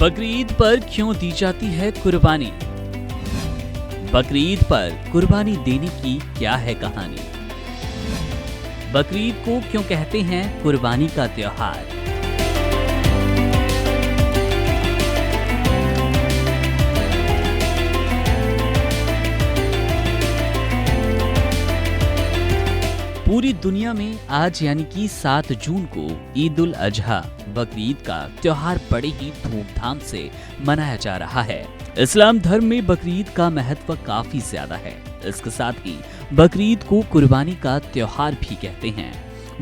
बकरीद पर क्यों दी जाती है कुर्बानी? बकरीद पर कुर्बानी देने की क्या है कहानी? बकरीद को क्यों कहते हैं कुर्बानी का त्योहार? पूरी दुनिया में आज यानी कि 7 जून को ईद उल अजहा बकरीद का त्योहार बड़े ही धूमधाम से मनाया जा रहा है। इस्लाम धर्म में बकरीद का महत्व काफी ज्यादा है। इसके साथ ही बकरीद को कुर्बानी का त्योहार भी कहते हैं।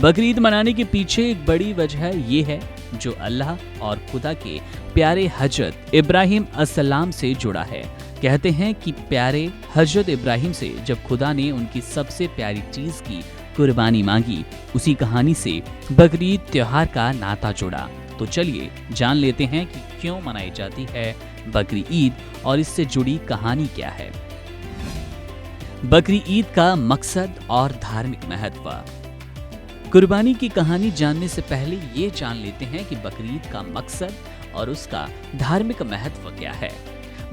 बकरीद मनाने के पीछे एक बड़ी वजह ये है जो अल्लाह और खुदा के प्यारे हजरत इब्राहिम अस्सलाम से जुड़ा है। कहते हैं कि प्यारे हजरत इब्राहिम से जब खुदा ने उनकी सबसे प्यारी चीज की कुर्बानी मांगी, उसी कहानी से बकरीद त्योहार का नाता जुड़ा। तो चलिए जान लेते हैं कि क्यों मनाई जाती है बकरी ईद और इससे जुड़ी कहानी क्या है। बकरी ईद का मकसद और धार्मिक महत्व। कुर्बानी की कहानी जानने से पहले ये जान लेते हैं कि बकरीद का मकसद और उसका धार्मिक महत्व क्या है।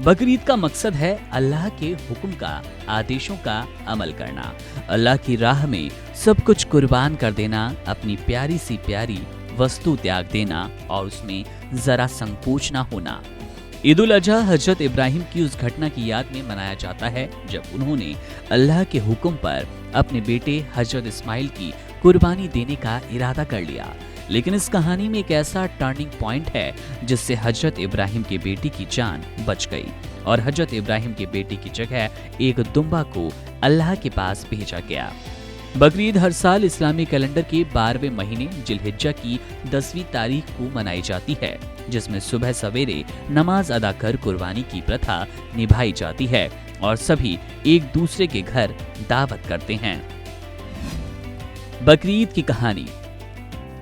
बकरीद का मकसद है अल्लाह के हुक्म का, आदेशों का अमल करना, अल्लाह की राह में सब कुछ कुर्बान कर देना, अपनी प्यारी सी प्यारी वस्तु त्याग देना और उसमें जरा संकोच ना होना। ईद उल अजहा हजरत इब्राहिम की उस घटना की याद में मनाया जाता है जब उन्होंने अल्लाह के हुक्म पर अपने बेटे हजरत इस्माइल की कुर्बानी देने का इरादा कर लिया। लेकिन इस कहानी में एक ऐसा टर्निंग पॉइंट है जिससे हजरत इब्राहिम के बेटी की जान बच गई और हजरत इब्राहिम के बेटे की जगह एक दुम्बा को अल्लाह के पास भेजा गया। बकरीद हर साल इस्लामी कैलेंडर के 12वें महीने जिलहिज्जा की 10वीं तारीख को मनाई जाती है, जिसमें सुबह सवेरे नमाज अदा कर कुर्बानी की प्रथा निभाई जाती है और सभी एक दूसरे के घर दावत करते हैं। बकरीद की कहानी।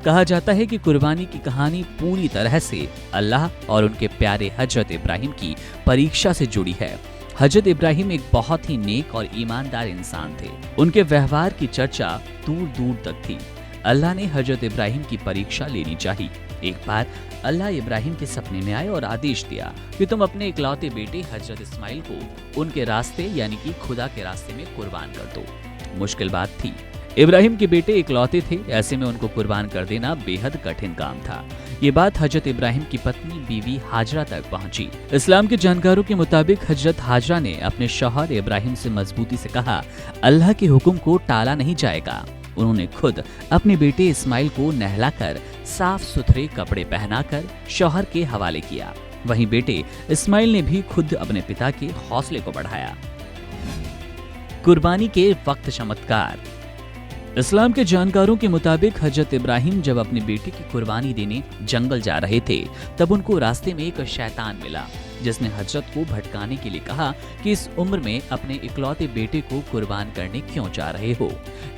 कहा जाता है कि कुर्बानी की कहानी पूरी तरह से अल्लाह और उनके प्यारे हजरत इब्राहिम की परीक्षा से जुड़ी है। हजरत इब्राहिम एक बहुत ही नेक और ईमानदार इंसान थे। उनके व्यवहार की चर्चा दूर दूर तक थी। अल्लाह ने हजरत इब्राहिम की परीक्षा लेनी चाहिए। एक बार अल्लाह इब्राहिम के सपने में आए और आदेश दिया कि तुम अपने इकलौते बेटे हजरत इस्माइल को उनके रास्ते यानी कि खुदा के रास्ते में कुर्बान कर दो। मुश्किल बात थी। इब्राहिम के बेटे इकलौते थे, ऐसे में उनको कुर्बान कर देना बेहद कठिन काम था। ये बात हजरत इब्राहिम की पत्नी बीवी हाजरा तक पहुंची। इस्लाम के जानकारों के मुताबिक हजरत हाजरा ने अपने शौहर इब्राहिम से मजबूती से कहा, अल्लाह के हुक्म को टाला नहीं जाएगा। उन्होंने खुद अपने बेटे इस्माइल को नहलाकर साफ सुथरे कपड़े पहनाकर शौहर के हवाले किया। वहीं बेटे इस्माइल ने भी खुद अपने पिता के हौसले को बढ़ाया। कुर्बानी के वक्त चमत्कार। इस्लाम के जानकारों के मुताबिक हजरत इब्राहिम जब अपने बेटे की कुर्बानी देने जंगल जा रहे थे, तब उनको रास्ते में एक शैतान मिला जिसने हजरत को भटकाने के लिए कहा कि इस उम्र में अपने इकलौते बेटे को कुर्बान करने क्यों जा रहे हो।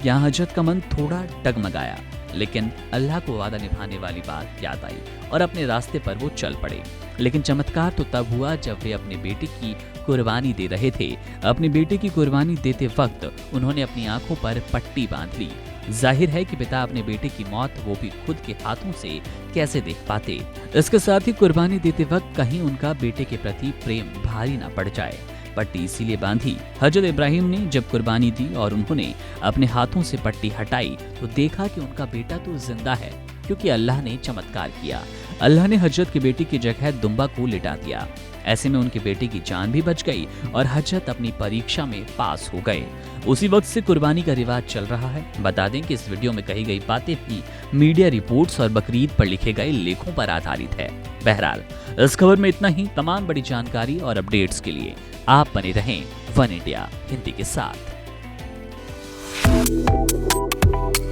यहाँ हजरत का मन थोड़ा डगमगाया, लेकिन अल्लाह को वादा निभाने वाली बात याद आई और अपने रास्ते पर वो चल पड़े। लेकिन चमत्कार तो तब हुआ जब वे अपने बेटे की कुर्बानी दे रहे थे। अपने बेटे की कुर्बानी देते वक्त उन्होंने अपनी आंखों पर पट्टी बांध ली। जाहिर है कि पिता अपने बेटे की मौत वो भी खुद के हाथों से कैसे देख पाते। इसके साथ ही कुर्बानी देते वक्त कहीं उनका बेटे के प्रति प्रेम भारी ना पड़ जाए। पट्टी इसीलिए बांधी। हजरत इब्राहिम ने जब कुर्बानी दी और उन्होंने अपने हाथों से पट्टी हटाई तो देखा कि उनका बेटा तो जिंदा है, क्योंकि अल्लाह ने चमत्कार किया। अल्लाह ने हजरत के बेटे की जगह दुम्बा को लिटा दिया। ऐसे में उनके बेटे की जान भी बच गई और हजरत अपनी परीक्षा में पास हो गए। उसी वक्त से कुर्बानी का रिवाज चल रहा है। बता दें कि इस वीडियो में कही गई बातें भी मीडिया रिपोर्ट्स और बकरीद पर लिखे गए लेखों पर आधारित है। बहरहाल इस खबर में इतना ही। तमाम बड़ी जानकारी और अपडेट्स के लिए आप बने रहें वन इंडिया हिंदी के साथ।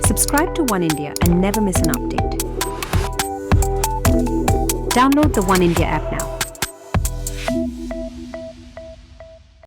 Subscribe to One India and never miss an update. Download the One India app now.